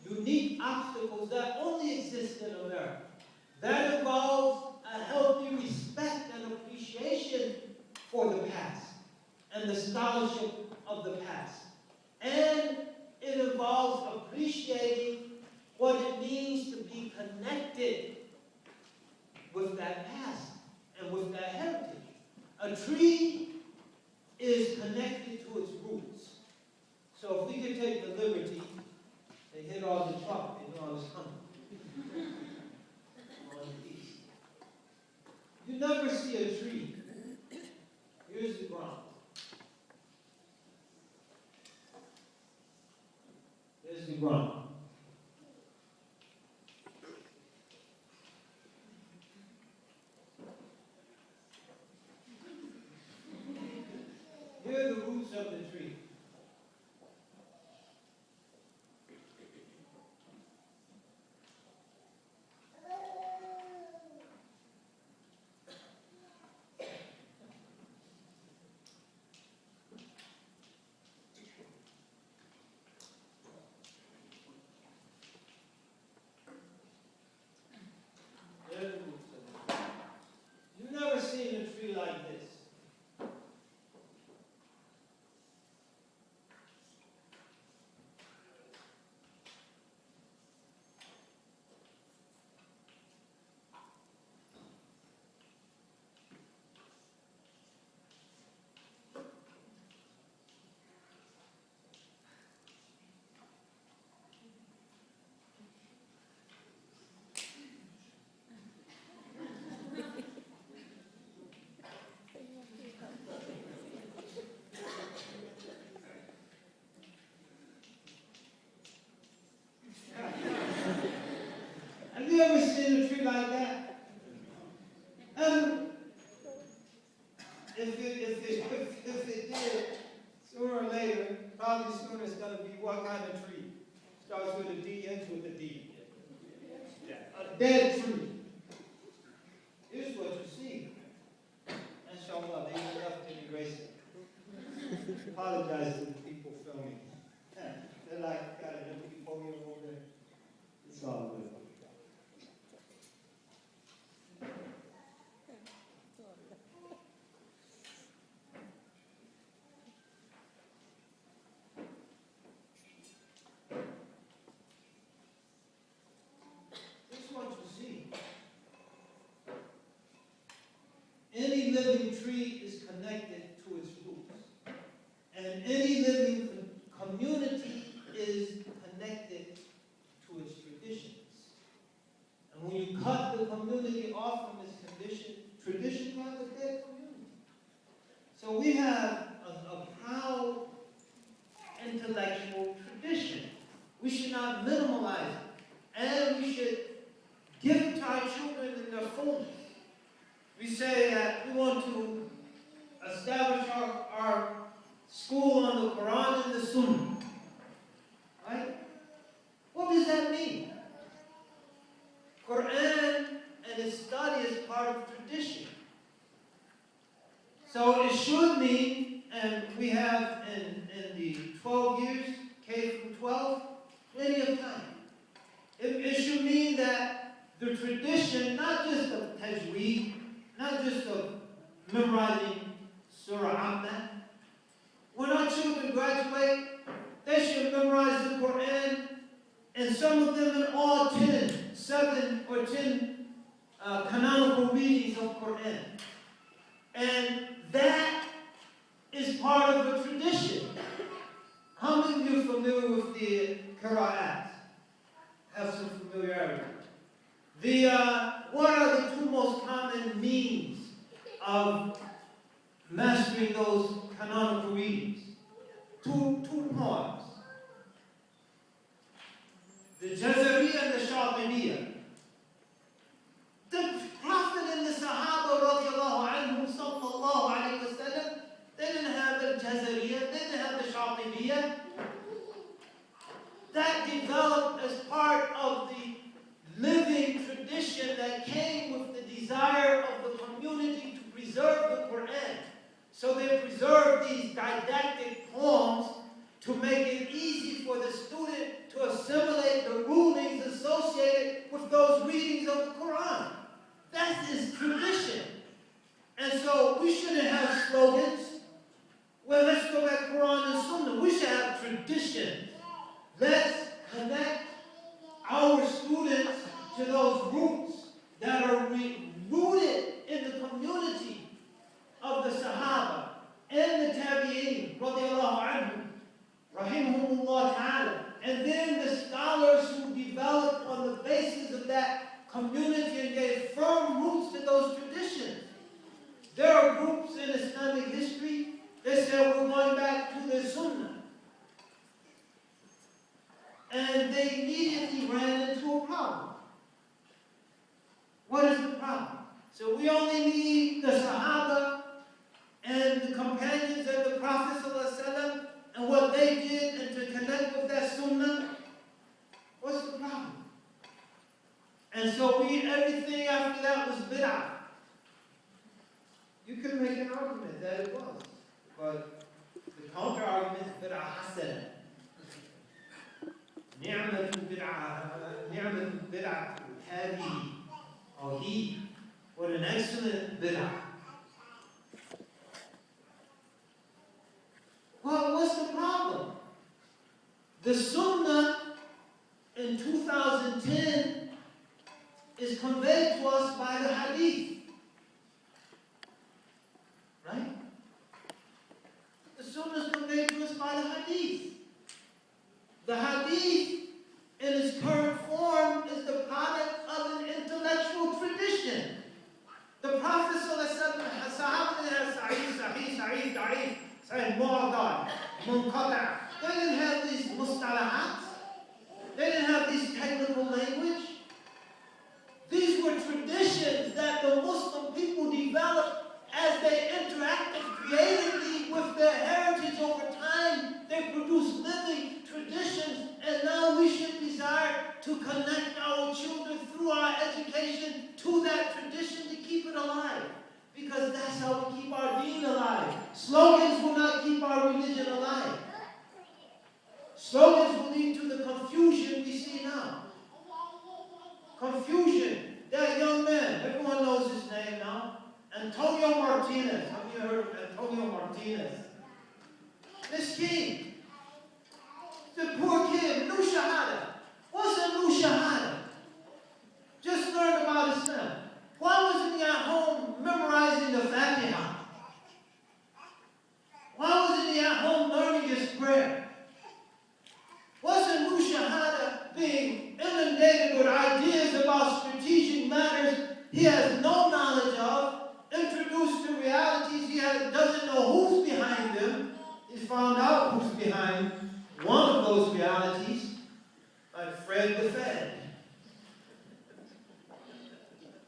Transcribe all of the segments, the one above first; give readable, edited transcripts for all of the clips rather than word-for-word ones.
unique obstacles that only exist in America. That involves a healthy respect and appreciation for the past and the scholarship of the past. And it involves appreciating what it means to be connected with that past and with that heritage. A tree is connected to its roots. So if we could take the liberty, they hit all the truck, they know I was coming. On the east. You never see a tree. Here's the ground. Here's the ground. Here are the roots of the tree. You've never seen a tree like this. Have you ever seen a tree like that? If it did, sooner or later, probably sooner it's going to be what kind of tree? Starts with a D, ends with a D. A dead tree. Here's what you see. Inshallah, they even left to erase it. Apologize to the people filming. They're like, got a empty podium over there. It's all good. Any living tree is connected to its roots. And any living community is connected to its traditions. And when you cut the community off from its tradition, you have a dead community. So we have a proud intellectual tradition. We should not minimalize it. And we should give it to our children in their fullness. We say that we want to establish our school on the Quran and the Sunnah. Right? What does that mean? Quran and its study is part of tradition. So it should mean, and we have in the 12 years, K through 12, plenty of time. It should mean that the tradition, not just of tajweed, not just of memorizing Surah Amma. When our children graduate, they should memorize the Quran, and some of them in all 7 or 10 canonical readings of Quran. And that is part of a tradition. How many of you are familiar with the Qira'at? Have some familiarity. What are the 2 most common means of mastering those canonical readings? Two poems. The Jazariya and the Shatibiyya. The Prophet and the Sahaba radiallahu anhum sallallahu alayhi wa sallam, they didn't have the Jazariya, they didn't have the Shatibiyya. That developed as part of the living tradition that came with the desire of the community to preserve the Quran. So they preserved these didactic poems to make it easy for the student to assimilate the we shouldn't have slogans. Well, let's go back to Quran and Sunnah. We should have traditions. Let's connect our students to those roots that are rooted in the community of the Sahaba and the Tabi'een, radiallahu anhum, rahimahumullah ta'ala, and then the scholars who developed on the basis of that community and gave firm roots to those traditions. There are groups in Islamic history that said we're going back to the Sunnah. And they immediately ran into a problem. What is the problem? So we only need the Sahaba and the companions of the Prophet ﷺ and what they did and to connect with that Sunnah. What's the problem? And so everything after that was bid'ah. You can make an argument that it was. But the counter-argument is bid'ah hasana. Ni'matu bid'ah hadihi. Or he. What an excellent bid'ah. Well, what's the problem? The Sunnah in 2010 is conveyed to us by the Hadith. Right? The Sunnah is conveyed to us by the Hadith. The Hadith, in its current form, is the product of an intellectual tradition. The Prophet ﷺ, Sahih, Da'if, Sahih, Mu'adad, Munqata'. They didn't have these mustalahat. They didn't have these technical language. These were traditions that the Muslim people developed as they interacted creatively with their heritage over time. They produced living traditions, and now we should desire to connect our children through our education to that tradition to keep it alive. Because that's how we keep our deen alive. Slogans will not keep our religion alive. Slogans will lead to the confusion we see now. Confusion. That young man, everyone knows his name now. Antonio Martinez. Have you heard of Antonio Martinez? This king. The poor kid, new shahada. What's a new shahada? Just learned about Islam. Why wasn't he at home memorizing the Fatiha? Why wasn't he at home learning his prayer? What's a new shahada being inundated with ideas about strategic matters he has no knowledge of, introduced to realities he doesn't know who's behind them? He's found out who's behind one of those realities, like Fred the Fed.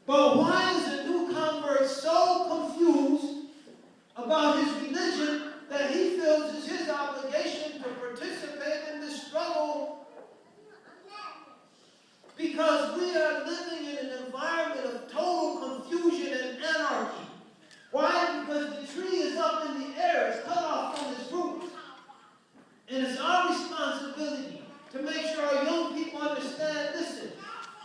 But why is a new convert so confused about his religion that he feels it's his obligation to participate in this struggle? Because we are living in an environment of total confusion and anarchy. Why? Because the tree is up in the air, it's cut off from its roots. And it's our responsibility to make sure our young people understand, listen,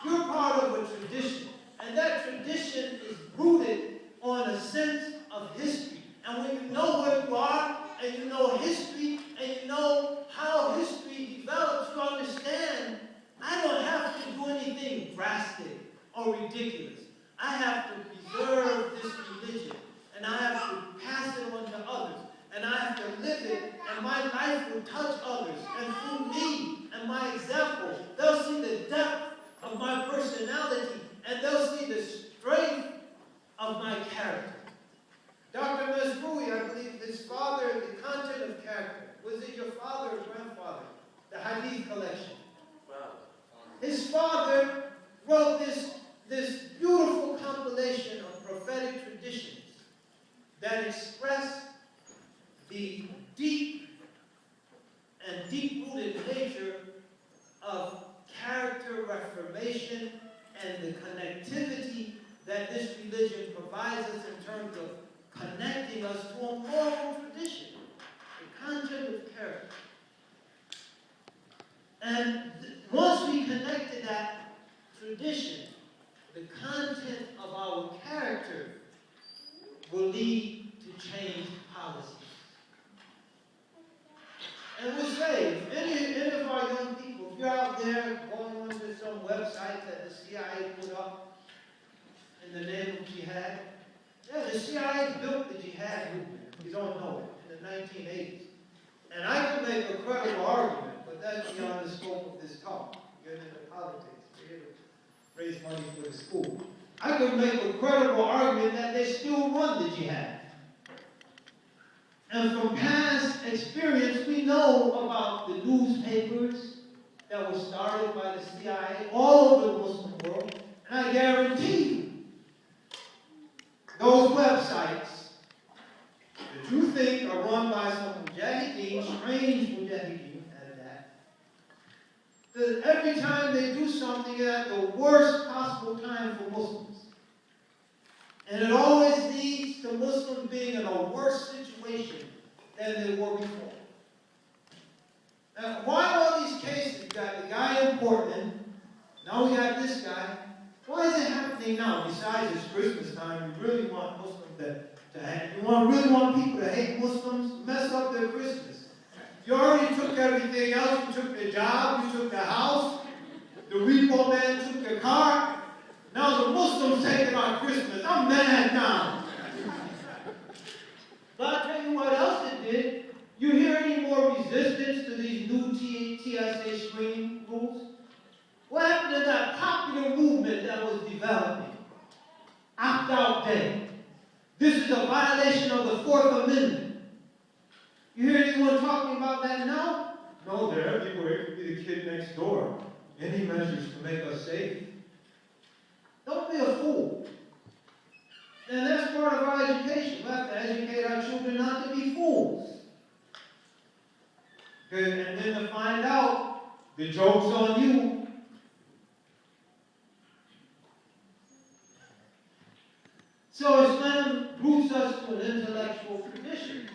you're part of a tradition. And that tradition is rooted on a sense of history. And when you know where you are, and you know history, and you know how history develops, you understand, I don't have to do anything drastic or ridiculous. I have to preserve this religion, and I have to pass it on to others, and I have to live it, and my life will touch others. And through me and my example, they'll see the depth of my personality, and they'll see the strength of my character. Dr. Masrui, I believe his father, the content of character, was it your father or grandfather? The Hadith collection. Wow. His father wrote this beautiful compilation of prophetic traditions that express the deep and deep-rooted nature of character reformation and the connectivity that this religion provides us in terms of connecting us to a moral tradition, the content of character. And once we connect to that tradition, the content of our character will lead to change policies. And we say, if any of our young people, if you're out there going onto some website that the CIA put up in the name of jihad, yeah, the CIA built the jihad movement. You don't know it, in the 1980s. And I could make a credible argument, but that's beyond the scope of this talk. Get into politics. We're here to raise money for the school. I could make a credible argument that they still run the jihad. And from past experience, we know about the newspapers that were started by the CIA all over the Muslim world. And I guarantee you, those websites that you think are run by some mujahideen, strange mujahideen at that every time they do something at the worst possible time for Muslims. And it always leads to Muslims being in a worse situation than they were before. Now, why all these cases? You got the guy in Portland, now we got this guy. Why is it happening now? Besides it's Christmas time, you really want Muslims to hate. You really want people to hate Muslims, mess up their Christmas. You already took everything else. You took the job, you took the house, the repo man took the car. Now the Muslims taking our Christmas. I'm mad now. But I'll tell you what else it did. You hear any more resistance to these new TSA screening rules? What happened to that popular movement that was developing? Opt-out day. This is a violation of the Fourth Amendment. You hear anyone talking about that now? No, they're everywhere. It could be the kid next door. Any measures to make us safe. Don't be a fool. And that's part of our education. We have to educate our children not to be fools. Okay, and then to find out the joke's on you. So Islam roots us to an intellectual tradition.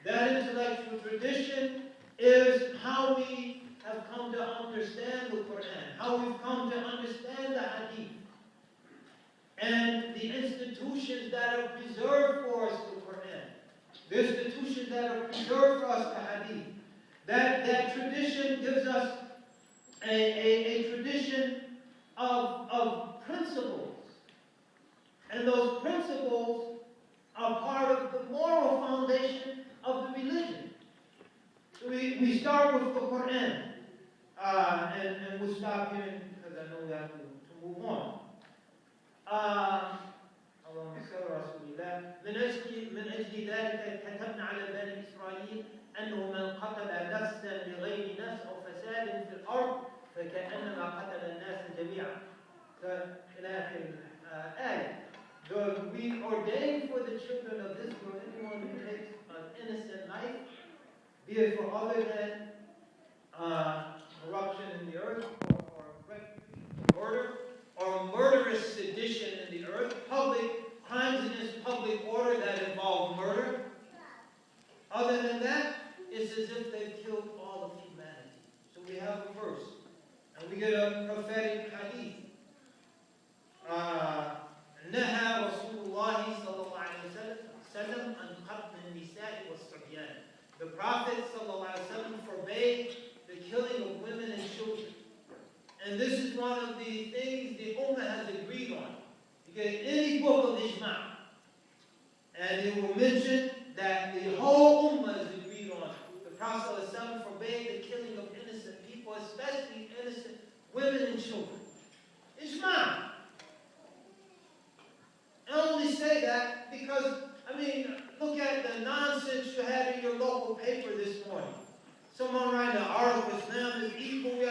That intellectual tradition is how we have come to understand the Quran, how we've come to understand the Hadith, and the institutions that are preserved for us the Quran, the institutions that are preserved for us the Hadith. That tradition gives us a tradition of principles. And those principles are part of the moral foundation of the religion. So we start with the Quran. And we'll stop here because I know we have to move on. اللهم صل على رسول الله. من أجل ذلك كتبنا على بني إسرائيل أنه من قتل نفسا بغير نفس أو فساد في الأرض فكأنما قتل الناس جميعا. إلى آخر الآية. We ordain for the children of Israel anyone who takes an innocent life, be it for other than corruption in the earth, or murder, or murderous sedition in the earth, public crimes against public order that involve murder. Other than that, it's as if they've killed all of humanity. So we have a verse, and we get a prophetic hadith. نهى رسول الله صلى الله عليه وسلم عن قتل النساء والصبيان. The Prophet صلى الله عليه وسلم forbade the killing of women and children. And this is one of the things the Ummah has agreed on. You get any book of Ijma', and it will mention that the whole Ummah is agreed on. The Prophet ﷺ forbade the killing of innocent people, especially innocent women and children. Ijma'. I only say that because, look at the nonsense you had in your local paper this morning. Someone writing an article, Islam is equal, we